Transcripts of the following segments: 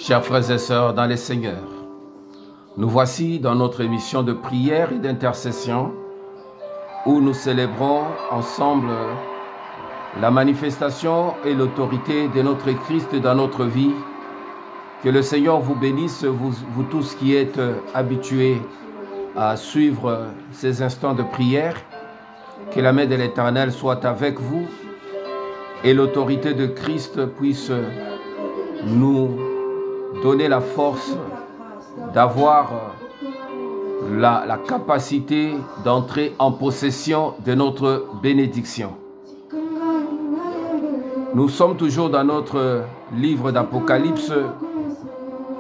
Chers frères et sœurs dans les Seigneurs, nous voici dans notre émission de prière et d'intercession où nous célébrons ensemble la manifestation et l'autorité de notre Christ dans notre vie. Que le Seigneur vous bénisse, vous tous qui êtes habitués à suivre ces instants de prière. Que la main de l'Éternel soit avec vous et l'autorité de Christ puisse nous donner la force d'avoir la capacité d'entrer en possession de notre bénédiction. Nous sommes toujours dans notre livre d'Apocalypse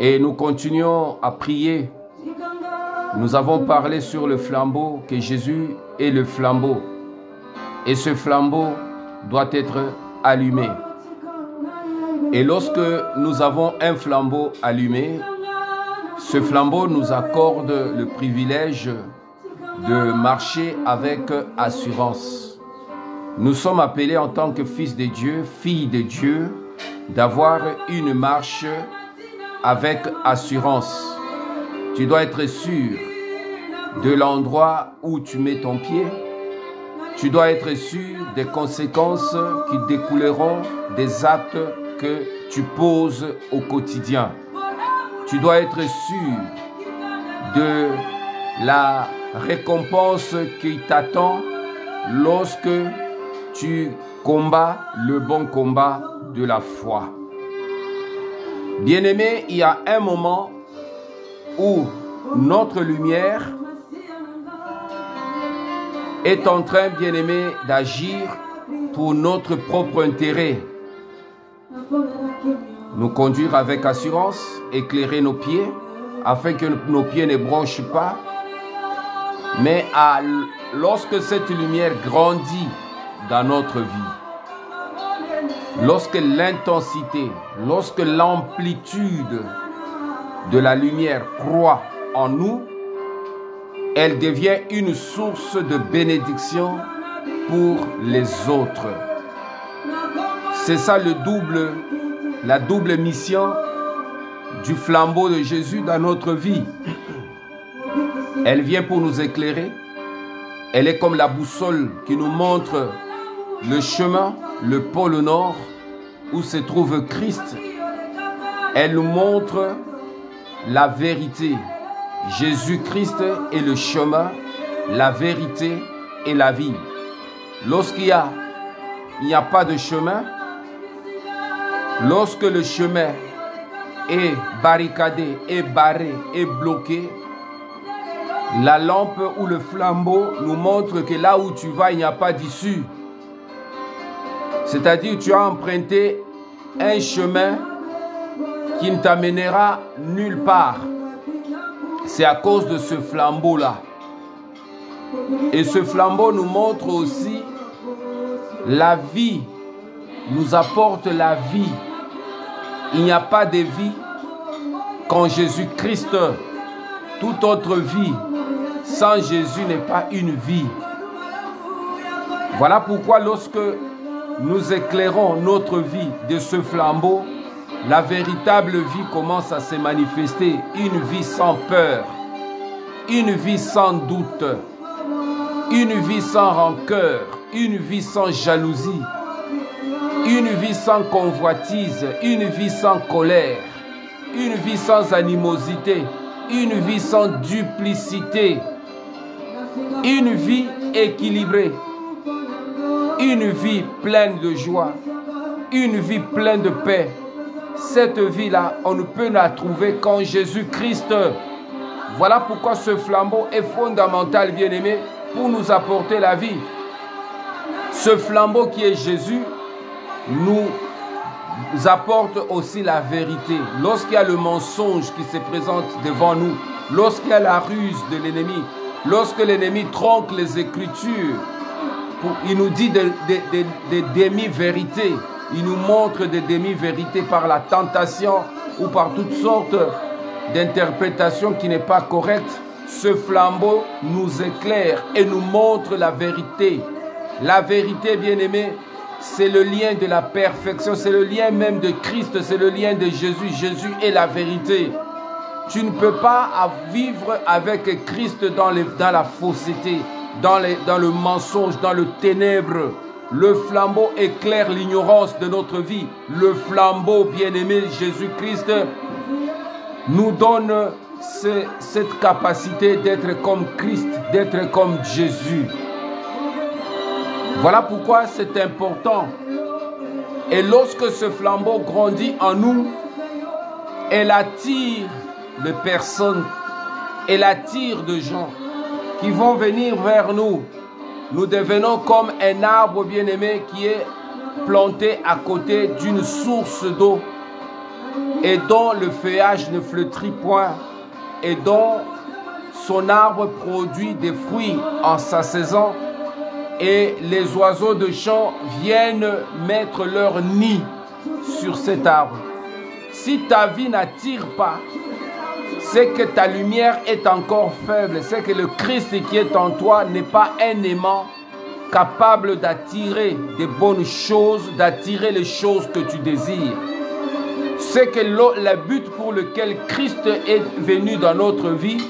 et nous continuons à prier. Nous avons parlé sur le flambeau, que Jésus est le flambeau. Et ce flambeau doit être allumé. Et lorsque nous avons un flambeau allumé, ce flambeau nous accorde le privilège de marcher avec assurance. Nous sommes appelés en tant que fils de Dieu, filles de Dieu, d'avoir une marche avec assurance. Tu dois être sûr de l'endroit où tu mets ton pied. Tu dois être sûr des conséquences qui découleront des actes que tu poses au quotidien. Tu dois être sûr de la récompense qui t'attend lorsque tu combats le bon combat de la foi. Bien-aimé, il y a un moment où notre lumière est en train, bien-aimé, d'agir pour notre propre intérêt. Nous conduire avec assurance, éclairer nos pieds, afin que nos pieds ne bronchent pas. Mais lorsque cette lumière grandit dans notre vie, lorsque l'intensité, lorsque l'amplitude de la lumière croît en nous, elle devient une source de bénédiction pour les autres. C'est ça la double mission du flambeau de Jésus dans notre vie. Elle vient pour nous éclairer. Elle est comme la boussole qui nous montre le chemin, le pôle nord où se trouve Christ. Elle nous montre la vérité. Jésus-Christ est le chemin, la vérité et la vie. Lorsqu'il n'y a pas de chemin, lorsque le chemin est barricadé, est barré, est bloqué, la lampe ou le flambeau nous montre que là où tu vas, il n'y a pas d'issue. C'est-à-dire tu as emprunté un chemin qui ne t'amènera nulle part. C'est à cause de ce flambeau-là. Et ce flambeau nous montre aussi la vie, nous apporte la vie. Il n'y a pas de vie qu'en Jésus-Christ. Toute autre vie sans Jésus n'est pas une vie. Voilà pourquoi lorsque nous éclairons notre vie de ce flambeau, la véritable vie commence à se manifester. Une vie sans peur, une vie sans doute, une vie sans rancœur, une vie sans jalousie, une vie sans convoitise, une vie sans colère, une vie sans animosité, une vie sans duplicité, une vie équilibrée, une vie pleine de joie, une vie pleine de paix. Cette vie-là, on ne peut la trouver qu'en Jésus-Christ. Voilà pourquoi ce flambeau est fondamental, bien-aimé, pour nous apporter la vie. Ce flambeau qui est Jésus nous apporte aussi la vérité. Lorsqu'il y a le mensonge qui se présente devant nous, lorsqu'il y a la ruse de l'ennemi, lorsque l'ennemi trompe les Écritures, il nous dit des demi-vérités. Il nous montre des demi-vérités par la tentation ou par toutes sortes d'interprétations qui n'est pas correcte. Ce flambeau nous éclaire et nous montre la vérité. La vérité, bien-aimée, c'est le lien de la perfection, c'est le lien même de Christ, c'est le lien de Jésus. Jésus est la vérité. Tu ne peux pas vivre avec Christ dans la fausseté, dans le mensonge, dans le ténèbre. Le flambeau éclaire l'ignorance de notre vie. Le flambeau, bien-aimé, Jésus-Christ, nous donne cette capacité d'être comme Christ, d'être comme Jésus. Voilà pourquoi c'est important. Et lorsque ce flambeau grandit en nous, elle attire de personnes, elle attire de gens qui vont venir vers nous. Nous devenons comme un arbre bien-aimé qui est planté à côté d'une source d'eau et dont le feuillage ne flétrit point et dont son arbre produit des fruits en sa saison et les oiseaux de champ viennent mettre leur nid sur cet arbre. Si ta vie n'attire pas, c'est que ta lumière est encore faible, c'est que le Christ qui est en toi n'est pas un aimant capable d'attirer des bonnes choses, d'attirer les choses que tu désires. C'est que le but pour lequel Christ est venu dans notre vie,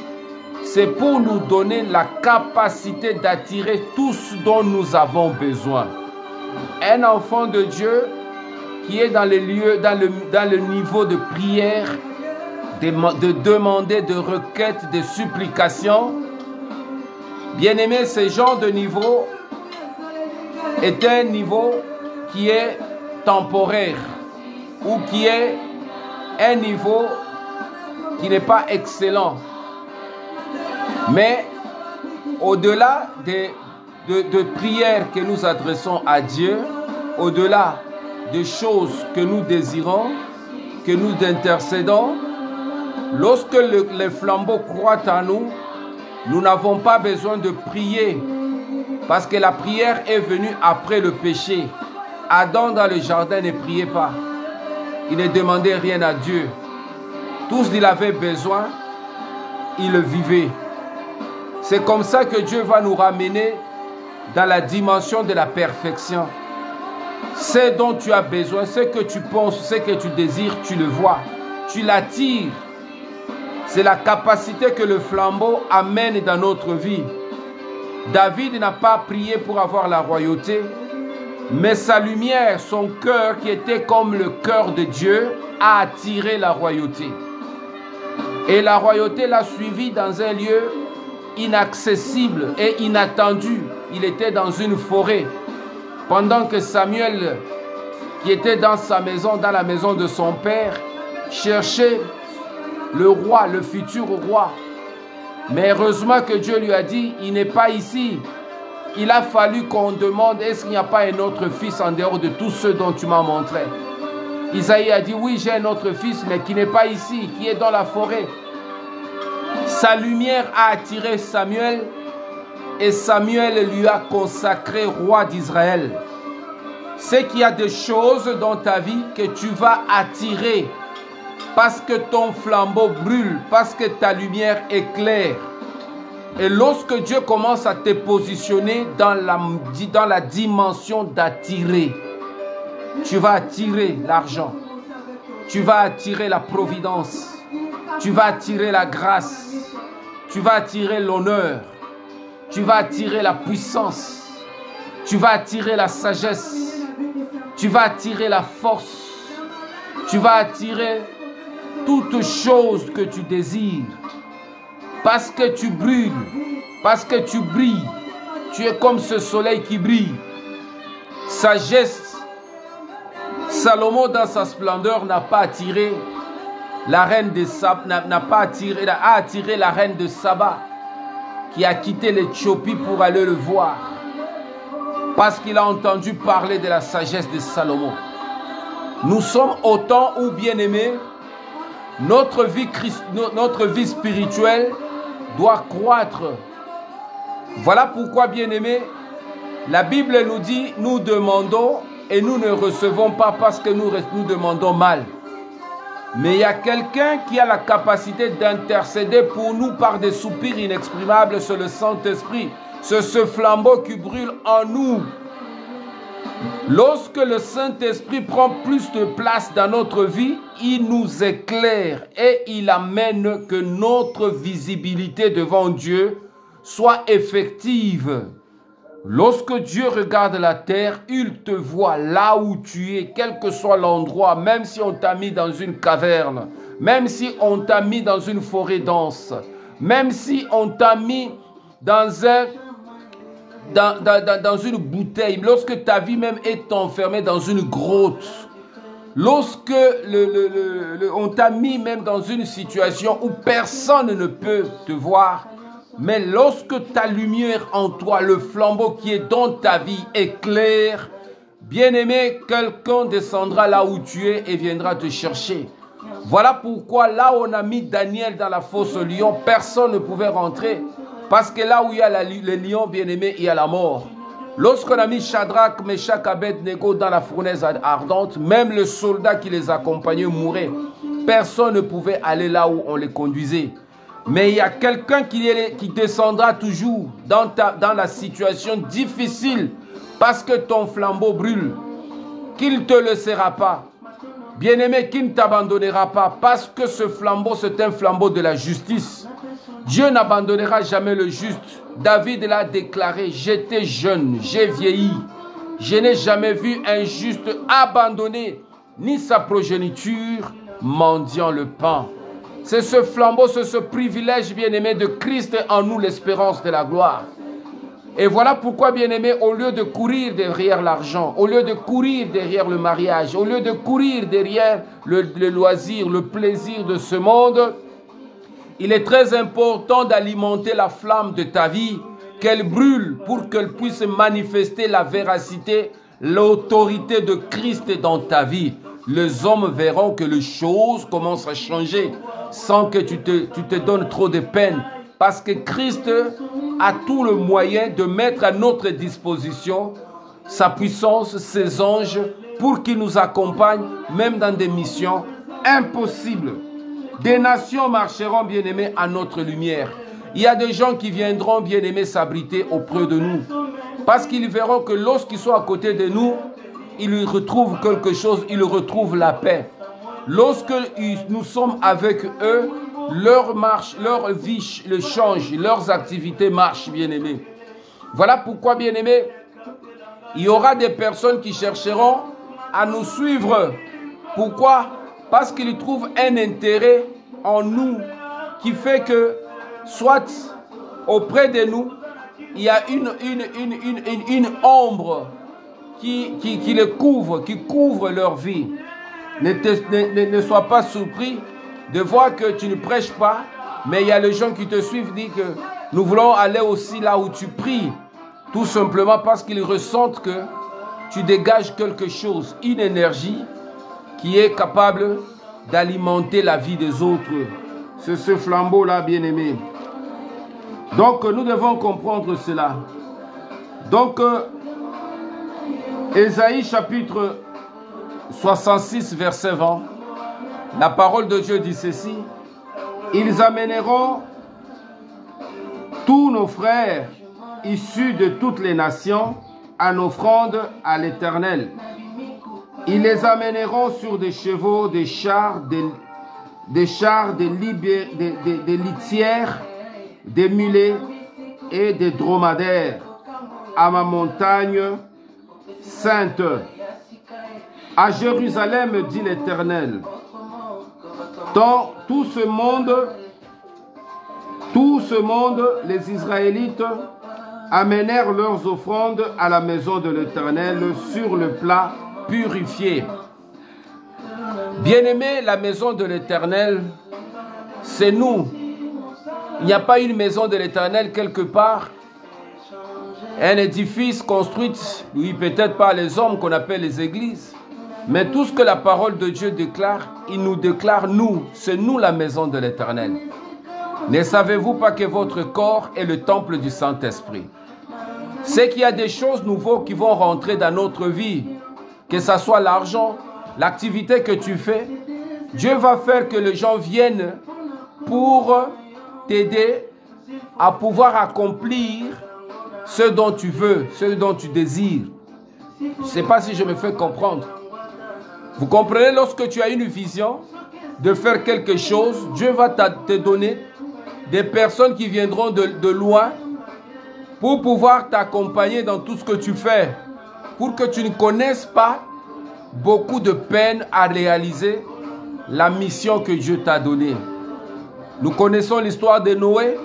c'est pour nous donner la capacité d'attirer tout ce dont nous avons besoin. Un enfant de Dieu qui est dans les lieux, dans le niveau de prière, de demander, de requêtes, de supplications. Bien-aimé, ce genre de niveau est un niveau qui est temporaire ou qui est un niveau qui n'est pas excellent. Mais au-delà de prières que nous adressons à Dieu, au-delà des choses que nous désirons, que nous intercédons, lorsque le flambeau croît en nous, nous n'avons pas besoin de prier parce que la prière est venue après le péché. Adam dans le jardin ne priait pas. Il ne demandait rien à Dieu. Tout ce qu'il avait besoin, il le vivait. C'est comme ça que Dieu va nous ramener dans la dimension de la perfection. Ce dont tu as besoin, ce que tu penses, ce que tu désires, tu le vois. Tu l'attires. C'est la capacité que le flambeau amène dans notre vie. David n'a pas prié pour avoir la royauté, mais sa lumière, son cœur qui était comme le cœur de Dieu, a attiré la royauté. Et la royauté l'a suivi dans un lieu inaccessible et inattendu. Il était dans une forêt. Pendant que Samuel, qui était dans sa maison, dans la maison de son père, cherchait le roi, le futur roi. Mais heureusement que Dieu lui a dit, il n'est pas ici. Il a fallu qu'on demande, est-ce qu'il n'y a pas un autre fils en dehors de tous ceux dont tu m'as montré? Isaïe a dit, oui, j'ai un autre fils, mais qui n'est pas ici, qui est dans la forêt. Sa lumière a attiré Samuel et Samuel lui a consacré roi d'Israël. C'est qu'il y a des choses dans ta vie que tu vas attirer parce que ton flambeau brûle, parce que ta lumière éclaire. Et lorsque Dieu commence à te positionner dans la dimension d'attirer, tu vas attirer l'argent, tu vas attirer la providence, tu vas attirer la grâce, tu vas attirer l'honneur, tu vas attirer la puissance, tu vas attirer la sagesse, tu vas attirer la force, tu vas attirer toutes choses que tu désires. Parce que tu brûles, parce que tu brilles, tu es comme ce soleil qui brille. Sagesse, Salomon dans sa splendeur n'a pas attiré la reine de Saba, a attiré la reine de Saba qui a quitté l'Éthiopie pour aller le voir parce qu'il a entendu parler de la sagesse de Salomon. Nous sommes au temps où, bien-aimés, notre vie spirituelle doit croître. Voilà pourquoi, bien-aimés, la Bible nous dit, nous demandons et nous ne recevons pas parce que nous demandons mal. Mais il y a quelqu'un qui a la capacité d'intercéder pour nous par des soupirs inexprimables, c'est le Saint-Esprit. C'est ce flambeau qui brûle en nous. Lorsque le Saint-Esprit prend plus de place dans notre vie, il nous éclaire et il amène que notre visibilité devant Dieu soit effective. Lorsque Dieu regarde la terre, il te voit là où tu es, quel que soit l'endroit, même si on t'a mis dans une caverne, même si on t'a mis dans une forêt dense, même si on t'a mis dans une bouteille, lorsque ta vie même est enfermée dans une grotte, lorsque on t'a mis même dans une situation où personne ne peut te voir, mais lorsque ta lumière en toi, le flambeau qui est dans ta vie éclaire, bien-aimé, quelqu'un descendra là où tu es et viendra te chercher. Voilà pourquoi là où on a mis Daniel dans la fosse au lion, personne ne pouvait rentrer. Parce que là où il y a le lion, bien-aimé, il y a la mort. Lorsqu'on a mis Shadrach, Meshach, Abednego dans la fournaise ardente, même le soldat qui les accompagnait mourait. Personne ne pouvait aller là où on les conduisait. Mais il y a quelqu'un qui descendra toujours dans la situation difficile parce que ton flambeau brûle, qu'il ne te laissera pas. Bien-aimé, qui ne t'abandonnera pas parce que ce flambeau, c'est un flambeau de la justice. Dieu n'abandonnera jamais le juste. David l'a déclaré, j'étais jeune, j'ai vieilli. Je n'ai jamais vu un juste abandonné, ni sa progéniture mendiant le pain. C'est ce flambeau, c'est ce privilège, bien-aimé, de Christ en nous, l'espérance de la gloire. Et voilà pourquoi, bien-aimé, au lieu de courir derrière l'argent, au lieu de courir derrière le mariage, au lieu de courir derrière le loisir, le plaisir de ce monde, il est très important d'alimenter la flamme de ta vie, qu'elle brûle pour qu'elle puisse manifester la véracité, l'autorité de Christ dans ta vie. Les hommes verront que les choses commencent à changer sans que tu te donnes trop de peine. Parce que Christ a tout le moyen de mettre à notre disposition sa puissance, ses anges, pour qu'ils nous accompagnent, même dans des missions impossibles. Des nations marcheront, bien-aimés, à notre lumière. Il y a des gens qui viendront, bien-aimés, s'abriter auprès de nous. Parce qu'ils verront que lorsqu'ils sont à côté de nous, ils retrouvent quelque chose, ils retrouvent la paix. Lorsque nous sommes avec eux, leur marche, leur vie le change, leurs activités marchent, bien-aimés. Voilà pourquoi, bien-aimés, il y aura des personnes qui chercheront à nous suivre. Pourquoi? Parce qu'ils trouvent un intérêt en nous qui fait que, soit auprès de nous, il y a une ombre qui les couvre, qui couvre leur vie. Ne sois pas surpris de voir que tu ne prêches pas, mais il y a les gens qui te suivent, disent que nous voulons aller aussi là où tu pries, tout simplement parce qu'ils ressentent que tu dégages quelque chose, une énergie qui est capable d'alimenter la vie des autres. C'est ce flambeau-là, bien-aimé. Donc, nous devons comprendre cela. Donc, Ésaïe chapitre 66, verset 20, la parole de Dieu dit ceci: ils amèneront tous nos frères issus de toutes les nations en offrande à l'Éternel. Ils les amèneront sur des chevaux, des chars, des litières, des mulets et des dromadaires à ma montagne sainte. À Jérusalem, dit l'Éternel, dans tout ce monde, les Israélites amenèrent leurs offrandes à la maison de l'Éternel sur le plat purifié. Bien-aimés, la maison de l'Éternel, c'est nous. Il n'y a pas une maison de l'Éternel quelque part, un édifice construit, oui, peut-être par les hommes qu'on appelle les églises. Mais tout ce que la parole de Dieu déclare, il nous déclare nous. C'est nous la maison de l'Éternel. Ne savez-vous pas que votre corps est le temple du Saint-Esprit? C'est qu'il y a des choses nouvelles qui vont rentrer dans notre vie. Que ce soit l'argent, l'activité que tu fais. Dieu va faire que les gens viennent pour t'aider à pouvoir accomplir ce dont tu veux, ce dont tu désires. Je ne sais pas si je me fais comprendre. Vous comprenez, lorsque tu as une vision de faire quelque chose, Dieu va te donner des personnes qui viendront de loin pour pouvoir t'accompagner dans tout ce que tu fais, pour que tu ne connaisses pas beaucoup de peine à réaliser la mission que Dieu t'a donnée. Nous connaissons l'histoire de Noé.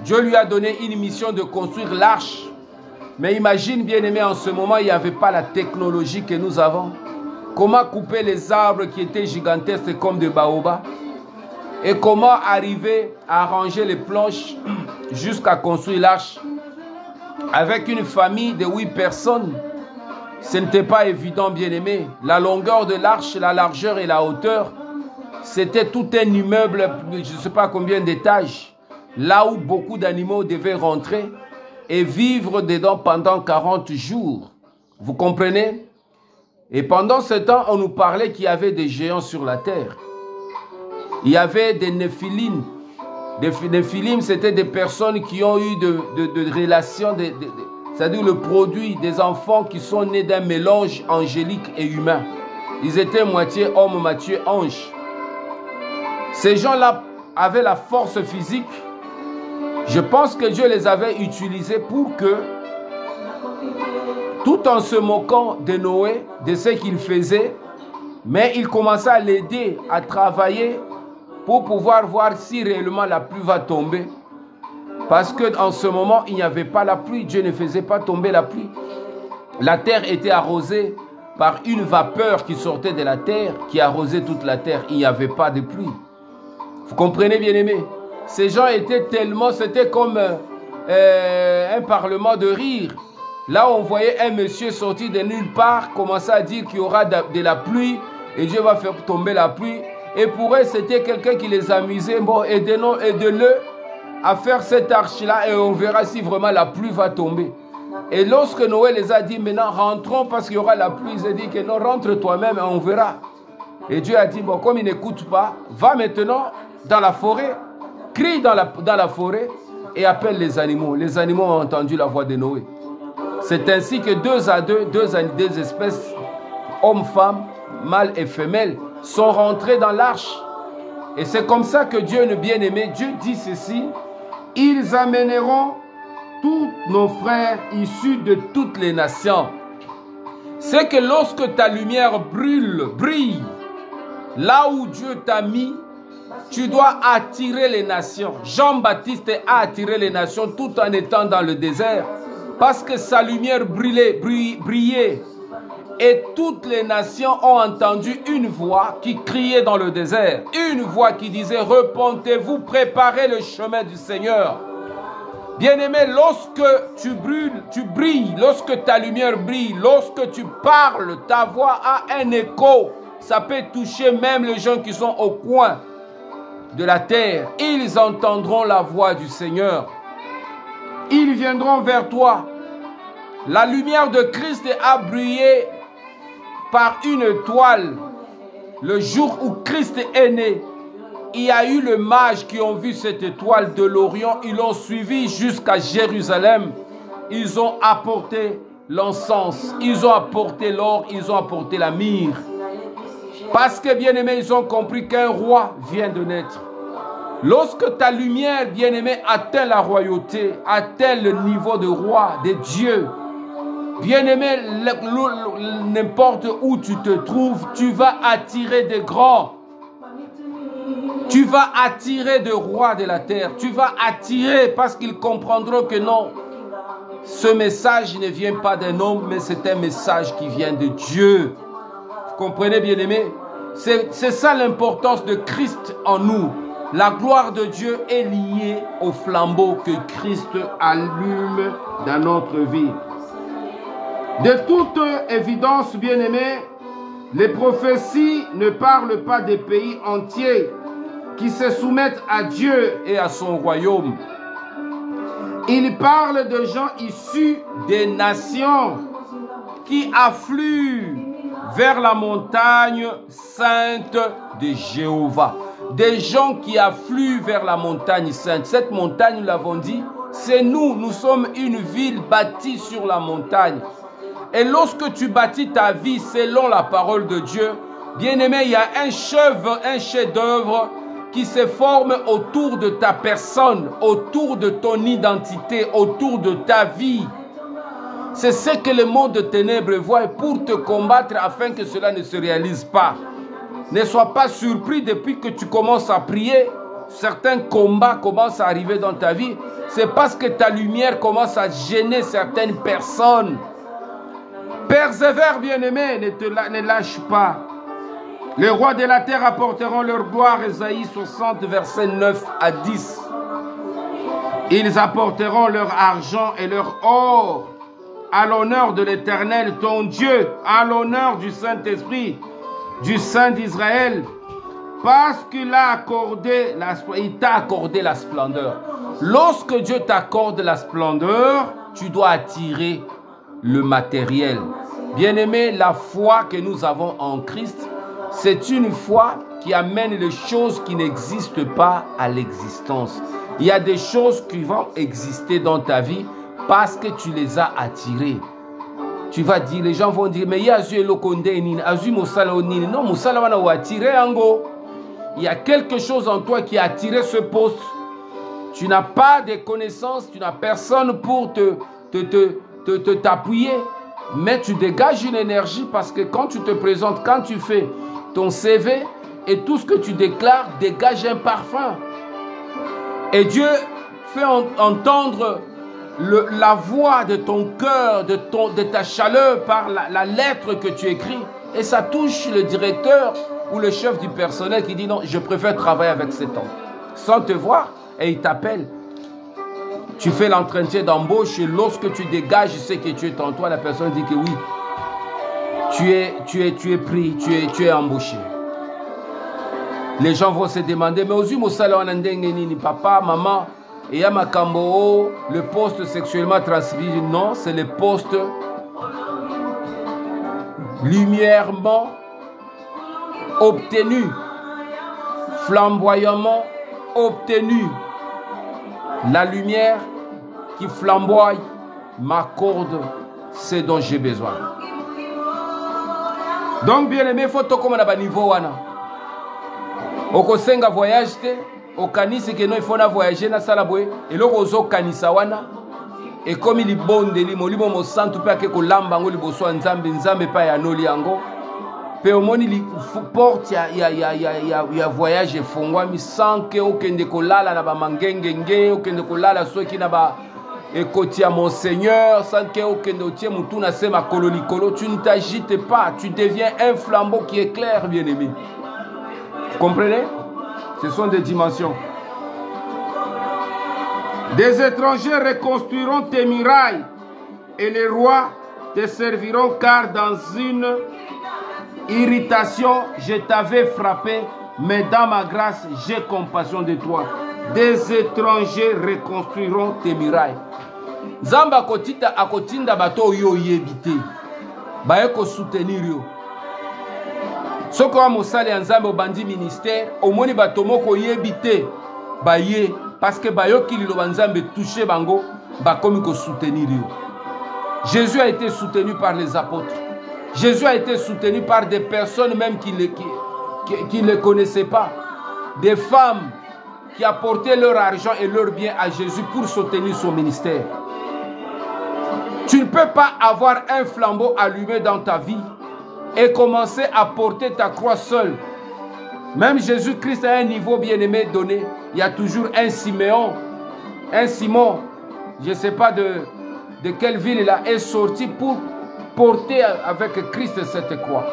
Dieu lui a donné une mission de construire l'arche. Mais imagine, bien-aimé, en ce moment, il n'y avait pas la technologie que nous avons. Comment couper les arbres qui étaient gigantesques comme des baobabs? Et comment arriver à arranger les planches jusqu'à construire l'arche? Avec une famille de 8 personnes, ce n'était pas évident, bien-aimé. La longueur de l'arche, la largeur et la hauteur, c'était tout un immeuble, je ne sais pas combien d'étages, là où beaucoup d'animaux devaient rentrer et vivre dedans pendant 40 jours. Vous comprenez? Et pendant ce temps, on nous parlait qu'il y avait des géants sur la terre. Il y avait des Néphilim. Des Néphilim, c'était des personnes qui ont eu de relations, c'est-à-dire le produit des enfants qui sont nés d'un mélange angélique et humain. Ils étaient moitié homme, moitié ange. Ces gens-là avaient la force physique. Je pense que Dieu les avait utilisés pour que, tout en se moquant de Noé, de ce qu'il faisait, mais il commençait à l'aider à travailler pour pouvoir voir si réellement la pluie va tomber. Parce qu'en ce moment, il n'y avait pas la pluie. Dieu ne faisait pas tomber la pluie. La terre était arrosée par une vapeur qui sortait de la terre, qui arrosait toute la terre. Il n'y avait pas de pluie. Vous comprenez, bien-aimés? Ces gens étaient tellement... C'était comme un parlement de rire. Là, on voyait un monsieur sorti de nulle part, commencer à dire qu'il y aura de la pluie et Dieu va faire tomber la pluie. Et pour eux, c'était quelqu'un qui les amusait. Bon, aidez-le à faire cette arche-là et on verra si vraiment la pluie va tomber. Et lorsque Noé les a dit, maintenant rentrons parce qu'il y aura la pluie, ils ont dit que non, rentre toi-même et on verra. Et Dieu a dit, bon, comme ils n'écoutent pas, va maintenant dans la forêt, crie dans la forêt et appelle les animaux. Les animaux ont entendu la voix de Noé. C'est ainsi que deux à deux, deux espèces, hommes, femmes, mâles et femelles, sont rentrés dans l'arche. Et c'est comme ça que Dieu, le bien-aimé, Dieu dit ceci: ils amèneront tous nos frères issus de toutes les nations. C'est que lorsque ta lumière brille, là où Dieu t'a mis, tu dois attirer les nations. Jean-Baptiste a attiré les nations tout en étant dans le désert, parce que sa lumière brillait. Et toutes les nations ont entendu une voix qui criait dans le désert. Une voix qui disait: repentez-vous, préparez le chemin du Seigneur. Bien-aimé, lorsque tu brilles, lorsque ta lumière brille, lorsque tu parles, ta voix a un écho. Ça peut toucher même les gens qui sont au coin de la terre. Ils entendront la voix du Seigneur. Ils viendront vers toi. La lumière de Christ a brillé par une étoile. Le jour où Christ est né, il y a eu les mages qui ont vu cette étoile de l'Orient. Ils l'ont suivi jusqu'à Jérusalem. Ils ont apporté l'encens, ils ont apporté l'or, ils ont apporté la myrrhe. Parce que, bien-aimés, ils ont compris qu'un roi vient de naître. Lorsque ta lumière, bien-aimé, atteint la royauté, atteint le niveau de roi, de Dieu, bien-aimé, n'importe où tu te trouves, tu vas attirer des grands. Tu vas attirer des rois de la terre. Tu vas attirer parce qu'ils comprendront que non, ce message ne vient pas d'un homme, mais c'est un message qui vient de Dieu. Vous comprenez, bien-aimé? C'est ça l'importance de Christ en nous. La gloire de Dieu est liée au flambeau que Christ allume dans notre vie. De toute évidence, bien-aimés, les prophéties ne parlent pas des pays entiers qui se soumettent à Dieu et à son royaume. Ils parlent de gens issus des nations qui affluent vers la montagne sainte de Jéhovah. Des gens qui affluent vers la montagne sainte. Cette montagne, nous l'avons dit, c'est nous. Nous sommes une ville bâtie sur la montagne. Et lorsque tu bâtis ta vie selon la parole de Dieu, bien-aimé, il y a un chef-d'œuvre qui se forme autour de ta personne, autour de ton identité, autour de ta vie. C'est ce que le monde de ténèbres voit pour te combattre afin que cela ne se réalise pas. Ne sois pas surpris depuis que tu commences à prier. Certains combats commencent à arriver dans ta vie. C'est parce que ta lumière commence à gêner certaines personnes. Persévère, bien-aimé, ne lâche pas. Les rois de la terre apporteront leur gloire, Ésaïe 60, versets 9 à 10. Ils apporteront leur argent et leur or à l'honneur de l'Éternel, ton Dieu, à l'honneur du Saint-Esprit, du Saint d'Israël, parce qu'il t'a accordé la splendeur. Lorsque Dieu t'accorde la splendeur, tu dois attirer le matériel. Bien-aimé, la foi que nous avons en Christ, c'est une foi qui amène les choses qui n'existent pas à l'existence. Il y a des choses qui vont exister dans ta vie parce que tu les as attirées. Tu vas dire, les gens vont dire, mais il y a il y a quelque chose en toi qui a attiré ce poste. Tu n'as pas de connaissances, tu n'as personne pour t'appuyer, mais tu dégages une énergie parce que quand tu te présentes, quand tu fais ton CV et tout ce que tu déclares dégage un parfum. Et Dieu fait entendre la voix de ton cœur, de ta chaleur par la lettre que tu écris. Et ça touche le directeur ou le chef du personnel qui dit non, je préfère travailler avec cet homme. Sans te voir, et il t'appelle. Tu fais l'entretien d'embauche et lorsque tu dégages ce que tu es en toi, la personne dit que oui, tu es pris, tu es embauché. Les gens vont se demander, mais aux papa, maman, et à Makambo, le poste sexuellement transmis, non, c'est le poste lumièrement obtenu, flamboyamment obtenu. La lumière qui flamboie m'accorde ce dont j'ai besoin. Donc, bien aimé, il faut que tu aies un niveau. Okosenga voyage te, okanisi que non il faut voyager na salabwe, et là ozo kanisa wana, et comme il bonde li molimo mo santu pe ke ko lamba ngo liboso nzambe pa ya noli yango, pe omoni li porte ya voyage fongwami sans que okende ko lala na ba mangengenge, okende ko lala soki na ba ekoti ya Monseigneur, sans que okende otie mutu na sema kololikolo, tu ne t'agites pas, tu deviens un flambeau qui éclaire, bien-aimé. Vous comprenez? Ce sont des dimensions. Des étrangers reconstruiront tes murailles et les rois te serviront car dans une irritation je t'avais frappé, mais dans ma grâce j'ai compassion de toi. Des étrangers reconstruiront tes murailles. Zamba kotita akotinda bato yo yebite. Baye ko soutenir yo. Soko wa mosale ya nzambe obandi ministère, omoni bato moko yebite baye parce que bayoki liloba nzambe touché bango bakomi ko soutenir yo. Jésus a été soutenu par les apôtres. Jésus a été soutenu par des personnes même qui ne connaissaient pas. Des femmes qui apportaient leur argent et leur bien à Jésus pour soutenir son ministère. Tu ne peux pas avoir un flambeau allumé dans ta vie et commencer à porter ta croix seul. Même Jésus-Christ à un niveau bien-aimé donné, il y a toujours un Siméon, un Simon, je ne sais pas de quelle ville il est sorti pour porter avec Christ cette croix.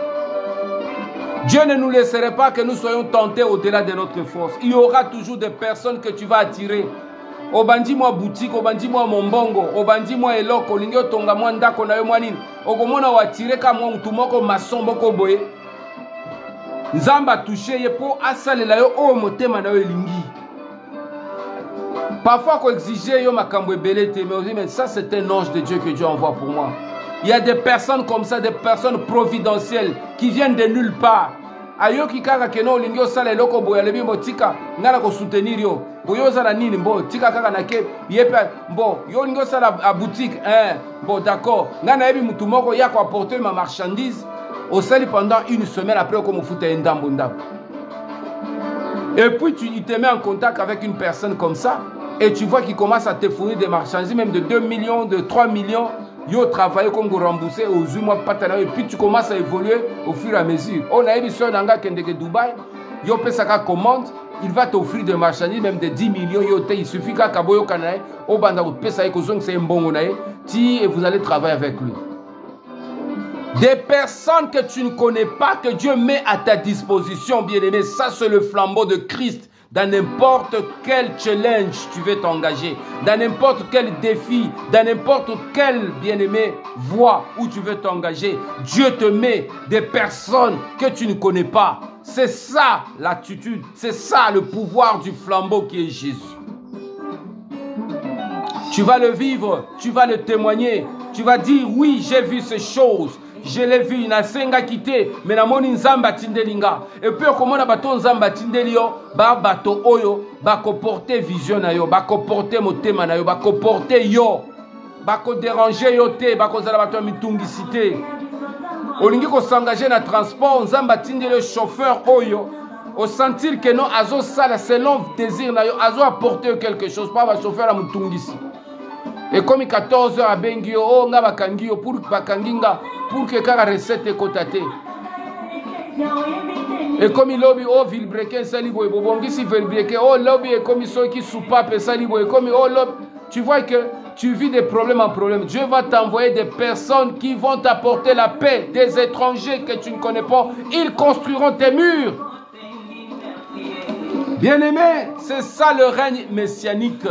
Dieu ne nous laisserait pas que nous soyons tentés au-delà de notre force. Il y aura toujours des personnes que tu vas attirer. Obandi moi boutique, obandi moi mombongo, obandi moi eloko, lingo tonga moi ndako na yo moi nini. Okomona watire ka moi mutu moko mason moko boye. Nzamba touché ye po asalela yo o motema na yo elingi. Parfois qu'on exigeait yo makambo ebele te, mais ça c'est un ange de Dieu que Dieu envoie pour moi. Il y a des personnes comme ça, des personnes providentielles qui viennent de nulle part. ayoki kaka keno olingi osala eloko boye alebi mbo tika nga na kosoutenir yo boye ozala nini mbo tika kaka nake ye mpe mbo yo olingi osala a boutique bon d'accord nga nayebi mutu moko ya koapporter ma marchandise osali pendant une semaine après okomofuta ye ndambo ndambo. Et puis il te met en contact avec une personne comme ça et tu vois qu'il commence à te fournir des marchandises même de 2 millions, de 3 millions. Yo travaille comme vous remboursez aux mois et puis tu commences à évoluer au fur et à mesure. On a eu besoin d'un gars qui est de Dubaï. Yo paie sa commande, il va t'offrir des marchandises même de 10 millions. Il suffit qu'à Kaboyo Kanae, au banda vous paie ça et c'est un bon et vous allez travailler avec lui. Des personnes que tu ne connais pas, que Dieu met à ta disposition, bien-aimé. Ça, c'est le flambeau de Christ. Dans n'importe quel challenge tu veux t'engager, dans n'importe quel défi, dans n'importe quelle, bien-aimé, voie où tu veux t'engager, Dieu te met des personnes que tu ne connais pas. C'est ça l'attitude, c'est ça le pouvoir du flambeau qui est Jésus. Tu vas le vivre, tu vas le témoigner, tu vas dire oui, j'ai vu ces choses. Je l'ai vu, na senga quitté, mais na moni nzamba tindelinga. Et puis comment na bato nzamba tindelio, ba bato oyo, ba ko porter vision na yo, ba ko porter motema na yo, ba ko porter yo, ba ko déranger yo te, ba ko zala bato mitungicité. Olingi ko s'engager na transport, nzamba tindelio chauffeur oyo, au sentir que non azo sala selon désir na yo, azo apporter quelque chose, pas ba chauffeur a mitungicité. Et comme 14h à Bengio, oh nga bakangio pour bakanginga pour que kara recette kotate. Et comme il lobby oh vilebrequin salibo et bobongi si vilebrequin oh lobby et comme ils sont qui soupape salibo et comme oh lobby, tu vois que tu vis des problèmes en problème. Dieu va t'envoyer des personnes qui vont t'apporter la paix, des étrangers que tu ne connais pas. Ils construiront tes murs. Bien-aimé, c'est ça le règne messianique.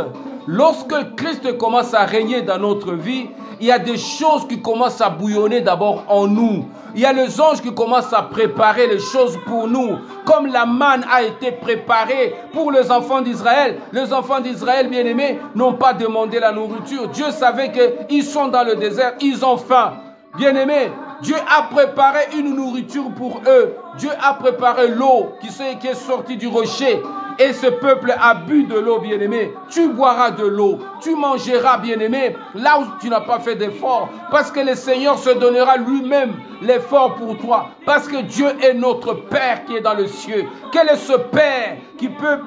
Lorsque Christ commence à régner dans notre vie, il y a des choses qui commencent à bouillonner d'abord en nous. Il y a les anges qui commencent à préparer les choses pour nous. Comme la manne a été préparée pour les enfants d'Israël. Les enfants d'Israël, bien-aimés, n'ont pas demandé la nourriture. Dieu savait qu'ils sont dans le désert, ils ont faim. Bien-aimés, Dieu a préparé une nourriture pour eux. Dieu a préparé l'eau qui est sortie du rocher. Et ce peuple a bu de l'eau, bien-aimé. Tu boiras de l'eau. Tu mangeras, bien-aimé, là où tu n'as pas fait d'effort. Parce que le Seigneur se donnera lui-même l'effort pour toi. Parce que Dieu est notre Père qui est dans le ciel. Quel est ce Père qui peut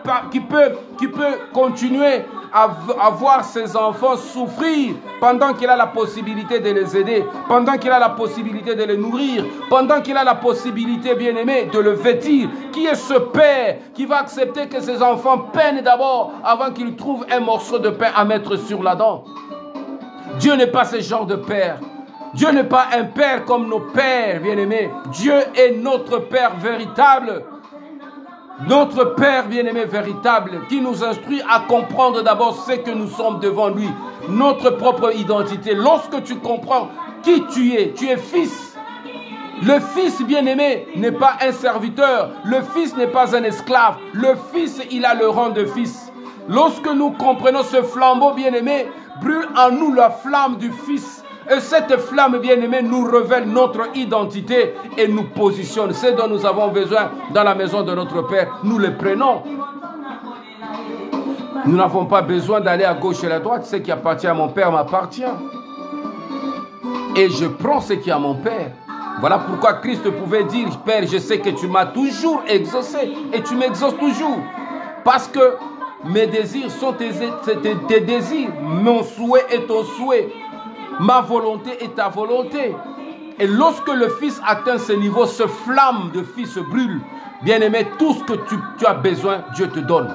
continuer à voir ses enfants souffrir pendant qu'il a la possibilité de les aider, pendant qu'il a la possibilité de les nourrir, pendant qu'il a la possibilité, bien-aimé, de le vêtir? Qui est ce Père qui va accepter que ses enfants peinent d'abord avant qu'ils trouvent un morceau de pain à mettre sur la dent? Dieu n'est pas ce genre de Père. Dieu n'est pas un Père comme nos pères, bien-aimés. Dieu est notre Père véritable. Notre Père bien-aimé véritable qui nous instruit à comprendre d'abord ce que nous sommes devant lui, notre propre identité. Lorsque tu comprends qui tu es fils. Le fils bien-aimé n'est pas un serviteur, le fils n'est pas un esclave, le fils il a le rang de fils. Lorsque nous comprenons ce flambeau bien-aimé, brûle en nous la flamme du fils. Et cette flamme bien-aimée nous révèle notre identité et nous positionne. Ce dont nous avons besoin dans la maison de notre Père, nous le prenons. Nous n'avons pas besoin d'aller à gauche et à droite. Ce qui appartient à mon Père m'appartient. Et je prends ce qui est à mon Père. Voilà pourquoi Christ pouvait dire, Père, je sais que tu m'as toujours exaucé et tu m'exauces toujours. Parce que mes désirs sont tes désirs. Mon souhait est ton souhait. Ma volonté est ta volonté. Et lorsque le Fils atteint ce niveau, ce flamme de Fils brûle. Bien-aimé, tout ce que tu as besoin, Dieu te donne.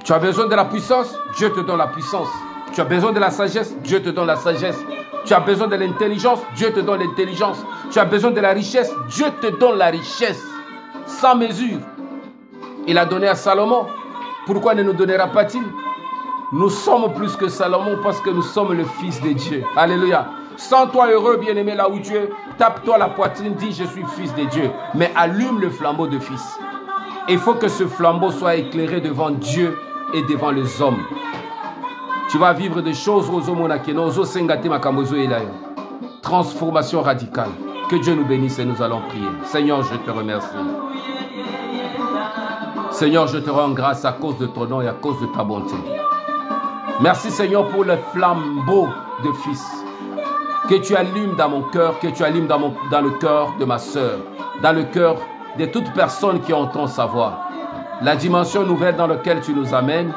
Tu as besoin de la puissance, Dieu te donne la puissance. Tu as besoin de la sagesse, Dieu te donne la sagesse. Tu as besoin de l'intelligence, Dieu te donne l'intelligence. Tu as besoin de la richesse, Dieu te donne la richesse. Sans mesure. Il a donné à Salomon. Pourquoi ne nous donnera pas-il? Nous sommes plus que Salomon parce que nous sommes le Fils de Dieu. Alléluia. Sens-toi heureux, bien-aimé, là où tu es. Tape-toi la poitrine, dis je suis Fils de Dieu. Mais allume le flambeau de Fils. Il faut que ce flambeau soit éclairé devant Dieu et devant les hommes. Tu vas vivre des choses. Transformation radicale. Que Dieu nous bénisse et nous allons prier. Seigneur, je te remercie. Seigneur, je te rends grâce à cause de ton nom et à cause de ta bonté. Merci Seigneur pour le flambeau de fils que tu allumes dans mon cœur, que tu allumes dans le cœur de ma soeur, dans le cœur de toute personne qui entend sa voix. La dimension nouvelle dans laquelle tu nous amènes,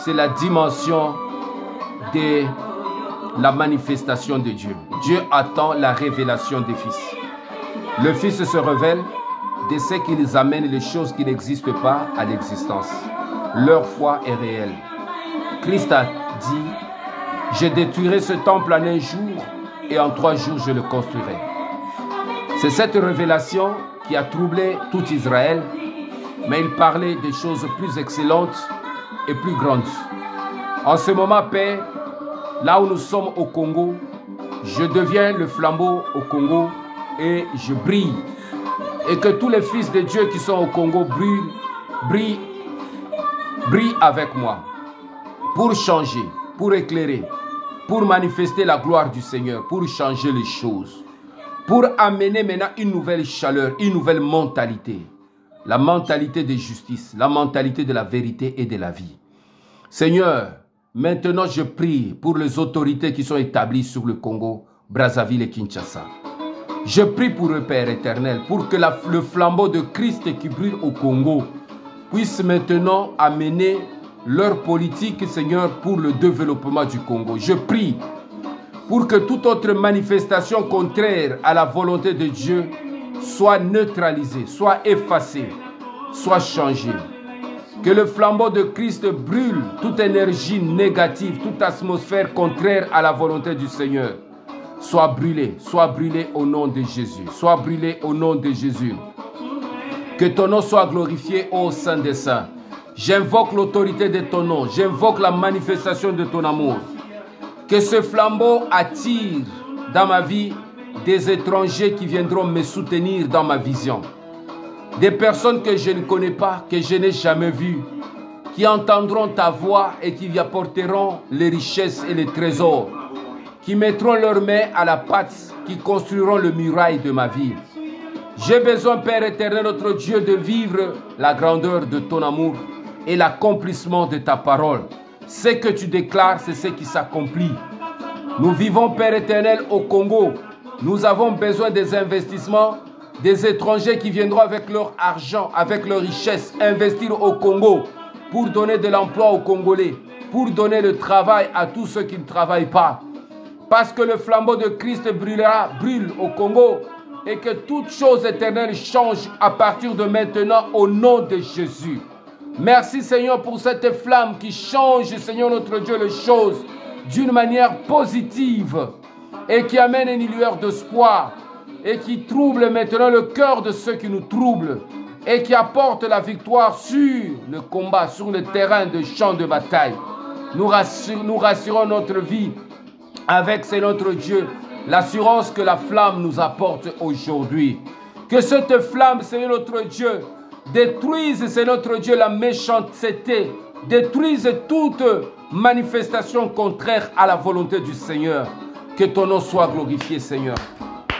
c'est la dimension de la manifestation de Dieu. Dieu attend la révélation des fils. Le fils se révèle de ce qu'ils amènent les choses qui n'existent pas à l'existence. Leur foi est réelle. Christ a dit, je détruirai ce temple en un jour et en 3 jours je le construirai. C'est cette révélation qui a troublé tout Israël, mais il parlait des choses plus excellentes et plus grandes. En ce moment, Père, là où nous sommes au Congo, je deviens le flambeau au Congo et je brille. Et que tous les fils de Dieu qui sont au Congo brillent avec moi. Pour changer, pour éclairer, pour manifester la gloire du Seigneur, pour changer les choses. Pour amener maintenant une nouvelle chaleur, une nouvelle mentalité. La mentalité de justice, la mentalité de la vérité et de la vie. Seigneur, maintenant je prie pour les autorités qui sont établies sur le Congo, Brazzaville et Kinshasa. Je prie pour eux, Père éternel, pour que le flambeau de Christ qui brûle au Congo puisse maintenant amener leur politique, Seigneur, pour le développement du Congo. Je prie pour que toute autre manifestation contraire à la volonté de Dieu soit neutralisée, soit effacée, soit changée. Que le flambeau de Christ brûle toute énergie négative, toute atmosphère contraire à la volonté du Seigneur. Soit brûlé au nom de Jésus. Soit brûlé au nom de Jésus. Que ton nom soit glorifié, ô Saint des Saints. J'invoque l'autorité de ton nom. J'invoque la manifestation de ton amour. Que ce flambeau attire dans ma vie des étrangers qui viendront me soutenir dans ma vision. Des personnes que je ne connais pas, que je n'ai jamais vues, qui entendront ta voix et qui y apporteront les richesses et les trésors, qui mettront leurs mains à la pâte, qui construiront le muraille de ma vie. J'ai besoin, Père éternel, notre Dieu, de vivre la grandeur de ton amour et l'accomplissement de ta parole. Ce que tu déclares, c'est ce qui s'accomplit. Nous vivons, Père éternel, au Congo. Nous avons besoin des investissements, des étrangers qui viendront avec leur argent, avec leur richesse, investir au Congo pour donner de l'emploi aux Congolais, pour donner le travail à tous ceux qui ne travaillent pas. Parce que le flambeau de Christ brûle au Congo et que toute chose éternelle change à partir de maintenant au nom de Jésus. Merci Seigneur pour cette flamme qui change, Seigneur notre Dieu, les choses d'une manière positive et qui amène une lueur d'espoir et qui trouble maintenant le cœur de ceux qui nous troublent et qui apporte la victoire sur le combat, sur le terrain de champ de bataille. Nous rassurons notre vie avec, c'est notre Dieu, l'assurance que la flamme nous apporte aujourd'hui. Que cette flamme, c'est notre Dieu, détruise, c'est notre Dieu, la méchanceté, détruise toute manifestation contraire à la volonté du Seigneur. Que ton nom soit glorifié, Seigneur.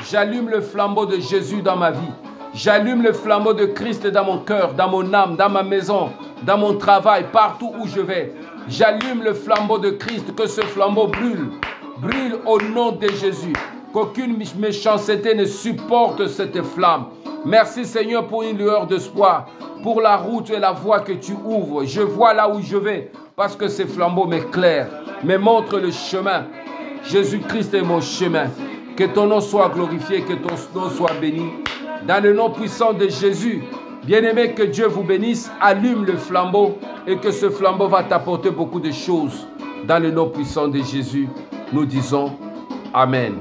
J'allume le flambeau de Jésus dans ma vie. J'allume le flambeau de Christ dans mon cœur, dans mon âme, dans ma maison, dans mon travail, partout où je vais. J'allume le flambeau de Christ, que ce flambeau brûle. Brûle au nom de Jésus. Qu'aucune méchanceté ne supporte cette flamme. Merci Seigneur pour une lueur d'espoir, pour la route et la voie que tu ouvres. Je vois là où je vais parce que ces flambeaux m'éclairent, me montrent le chemin. Jésus-Christ est mon chemin. Que ton nom soit glorifié, que ton nom soit béni. Dans le nom puissant de Jésus, bien-aimé, que Dieu vous bénisse. Allume le flambeau et que ce flambeau va t'apporter beaucoup de choses. Dans le nom puissant de Jésus, nous disons Amen.